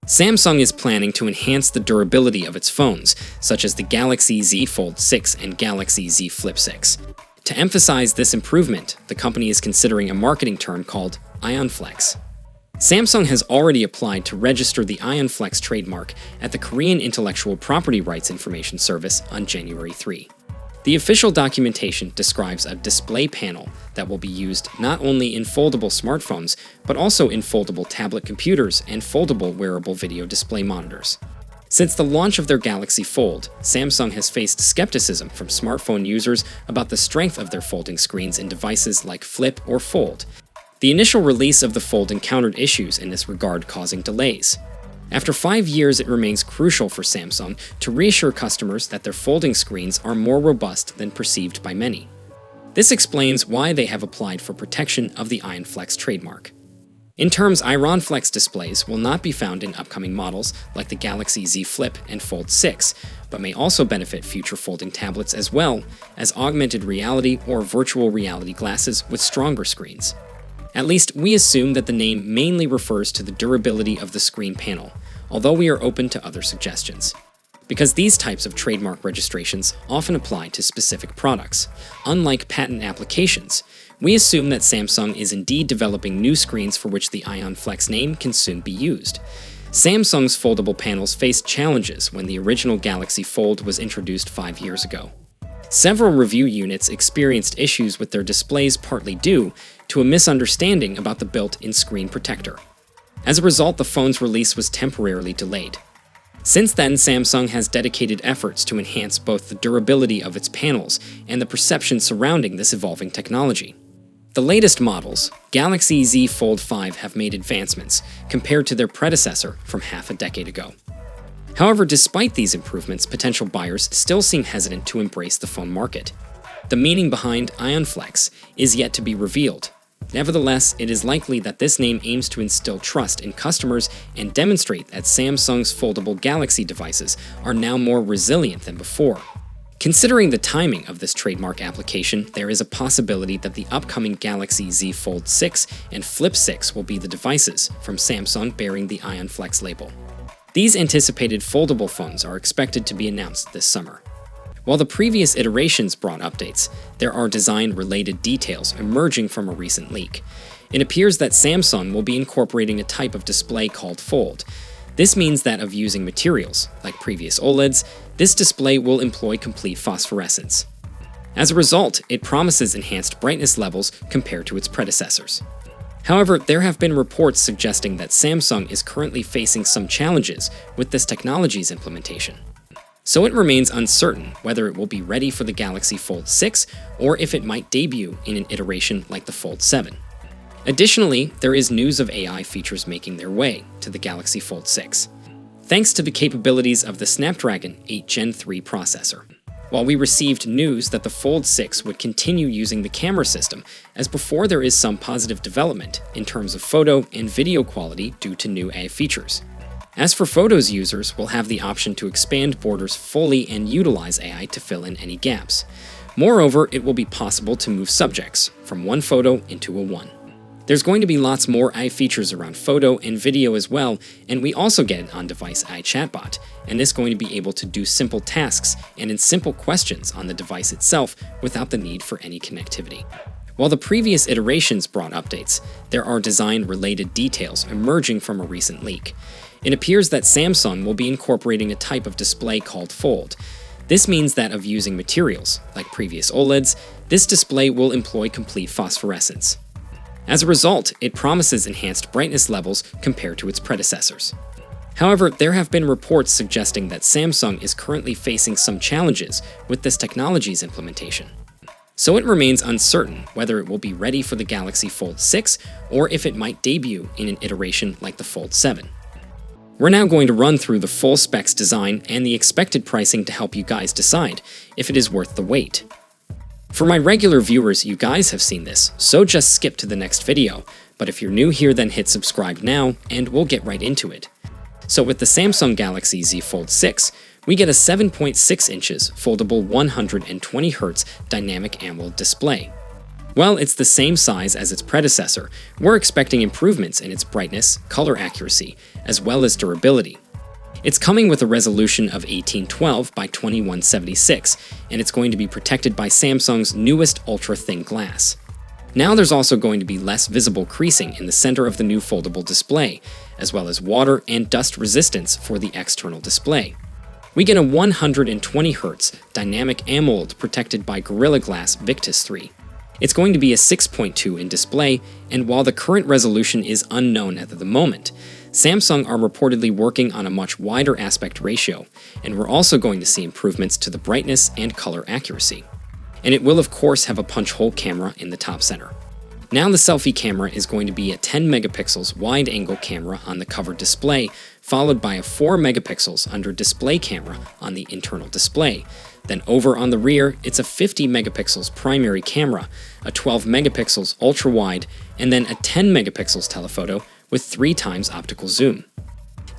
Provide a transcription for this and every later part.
Samsung is planning to enhance the durability of its phones, such as the Galaxy Z Fold 6 and Galaxy Z Flip 6. To emphasize this improvement, the company is considering a marketing term called IonFlex. Samsung has already applied to register the IonFlex trademark at the Korean Intellectual Property Rights Information Service on January 3. The official documentation describes a display panel that will be used not only in foldable smartphones, but also in foldable tablet computers and foldable wearable video display monitors. Since the launch of their Galaxy Fold, Samsung has faced skepticism from smartphone users about the strength of their folding screens in devices like Flip or Fold. The initial release of the Fold encountered issues in this regard, causing delays. After 5 years, it remains crucial for Samsung to reassure customers that their folding screens are more robust than perceived by many. This explains why they have applied for protection of the IonFlex trademark. In terms, Ironflex displays will not be found in upcoming models like the Galaxy Z Flip and Fold 6, but may also benefit future folding tablets as well as augmented reality or virtual reality glasses with stronger screens. At least, we assume that the name mainly refers to the durability of the screen panel, although we are open to other suggestions. Because these types of trademark registrations often apply to specific products, unlike patent applications, we assume that Samsung is indeed developing new screens for which the IonFlex name can soon be used. Samsung's foldable panels faced challenges when the original Galaxy Fold was introduced 5 years ago. Several review units experienced issues with their displays, partly due to a misunderstanding about the built-in screen protector. As a result, the phone's release was temporarily delayed. Since then, Samsung has dedicated efforts to enhance both the durability of its panels and the perception surrounding this evolving technology. The latest models, Galaxy Z Fold 5, have made advancements compared to their predecessor from half a decade ago. However, despite these improvements, potential buyers still seem hesitant to embrace the phone market. The meaning behind IonFlex is yet to be revealed. Nevertheless, it is likely that this name aims to instill trust in customers and demonstrate that Samsung's foldable Galaxy devices are now more resilient than before. Considering the timing of this trademark application, there is a possibility that the upcoming Galaxy Z Fold 6 and Flip 6 will be the devices from Samsung bearing the IonFlex label. These anticipated foldable phones are expected to be announced this summer. While the previous iterations brought updates, there are design-related details emerging from a recent leak. It appears that Samsung will be incorporating a type of display called Fold. This means that of using materials, like previous OLEDs, this display will employ complete phosphorescence. As a result, it promises enhanced brightness levels compared to its predecessors. However, there have been reports suggesting that Samsung is currently facing some challenges with this technology's implementation. So it remains uncertain whether it will be ready for the Galaxy Fold 6 or if it might debut in an iteration like the Fold 7. Additionally, there is news of AI features making their way to the Galaxy Fold 6, thanks to the capabilities of the Snapdragon 8 Gen 3 processor. While we received news that the Fold 6 would continue using the camera system, as before, there is some positive development in terms of photo and video quality due to new AI features. As for Photos, users will have the option to expand borders fully and utilize AI to fill in any gaps. Moreover, it will be possible to move subjects from one photo into a one. There's going to be lots more AI features around photo and video as well, and we also get an on-device AI chatbot, and this is going to be able to do simple tasks and in simple questions on the device itself without the need for any connectivity. While the previous iterations brought updates, there are design-related details emerging from a recent leak. It appears that Samsung will be incorporating a type of display called Fold. This means that of using materials, like previous OLEDs, this display will employ complete phosphorescence. As a result, it promises enhanced brightness levels compared to its predecessors. However, there have been reports suggesting that Samsung is currently facing some challenges with this technology's implementation. So it remains uncertain whether it will be ready for the Galaxy Fold 6 or if it might debut in an iteration like the Fold 7. We're now going to run through the full specs design and the expected pricing to help you guys decide if it is worth the wait. For my regular viewers, you guys have seen this, so just skip to the next video, but if you're new here, then hit subscribe now, and we'll get right into it. So with the Samsung Galaxy Z Fold 6, we get a 7.6 inches foldable 120Hz dynamic AMOLED display. Well, it's the same size as its predecessor. We're expecting improvements in its brightness, color accuracy, as well as durability. It's coming with a resolution of 1812 by 2176, and it's going to be protected by Samsung's newest ultra-thin glass. Now there's also going to be less visible creasing in the center of the new foldable display, as well as water and dust resistance for the external display. We get a 120Hz dynamic AMOLED protected by Gorilla Glass Victus 3. It's going to be a 6.2 in display, and while the current resolution is unknown at the moment, Samsung are reportedly working on a much wider aspect ratio, and we're also going to see improvements to the brightness and color accuracy. And it will of course have a punch hole camera in the top center. Now the selfie camera is going to be a 10 megapixels wide-angle camera on the cover display, followed by a 4 megapixels under display camera on the internal display. Then over on the rear, it's a 50 megapixels primary camera, a 12 megapixels ultra-wide, and then a 10 megapixels telephoto with 3 times optical zoom.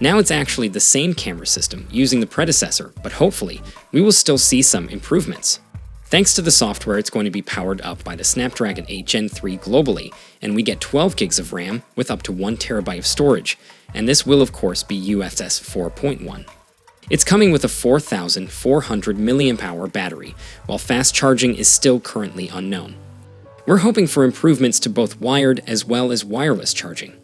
Now it's actually the same camera system using the predecessor, but hopefully we will still see some improvements. Thanks to the software, it's going to be powered up by the Snapdragon 8 Gen 3 globally, and we get 12 gigs of RAM with up to 1 terabyte of storage, and this will of course be UFS 4.1. It's coming with a 4,400 mAh battery, while fast charging is still currently unknown. We're hoping for improvements to both wired as well as wireless charging.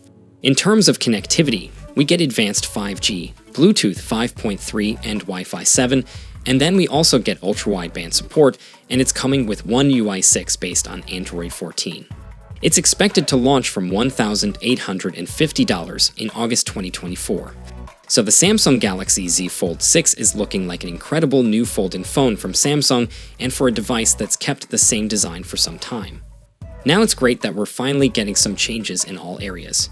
In terms of connectivity, we get advanced 5G, Bluetooth 5.3 and Wi-Fi 7, and then we also get ultra-wideband support, and it's coming with One UI 6 based on Android 14. It's expected to launch from $1,850 in August 2024. So the Samsung Galaxy Z Fold 6 is looking like an incredible new fold-in phone from Samsung, and for a device that's kept the same design for some time. Now it's great that we're finally getting some changes in all areas.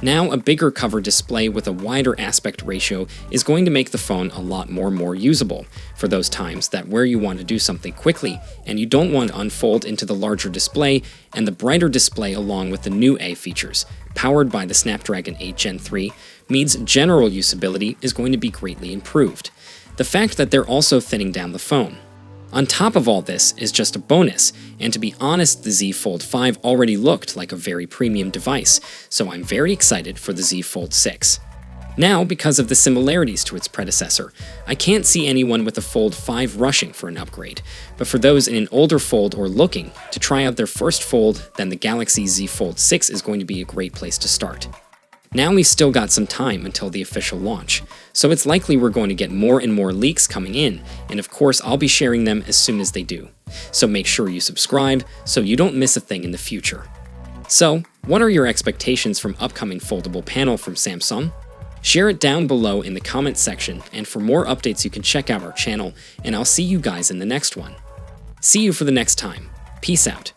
Now, a bigger cover display with a wider aspect ratio is going to make the phone a lot more usable for those times that where you want to do something quickly and you don't want to unfold into the larger display, and the brighter display along with the new A features, powered by the Snapdragon 8 Gen 3, means general usability is going to be greatly improved. The fact that they're also thinning down the phone. On top of all this is just a bonus, and to be honest, the Z Fold 5 already looked like a very premium device, so I'm very excited for the Z Fold 6. Now, because of the similarities to its predecessor, I can't see anyone with a Fold 5 rushing for an upgrade, but for those in an older Fold or looking to try out their first Fold, then the Galaxy Z Fold 6 is going to be a great place to start. Now we've still got some time until the official launch, so it's likely we're going to get more and more leaks coming in, and of course I'll be sharing them as soon as they do. So make sure you subscribe so you don't miss a thing in the future. So, what are your expectations from upcoming foldable panel from Samsung? Share it down below in the comment section, and for more updates you can check out our channel, and I'll see you guys in the next one. See you for the next time. Peace out.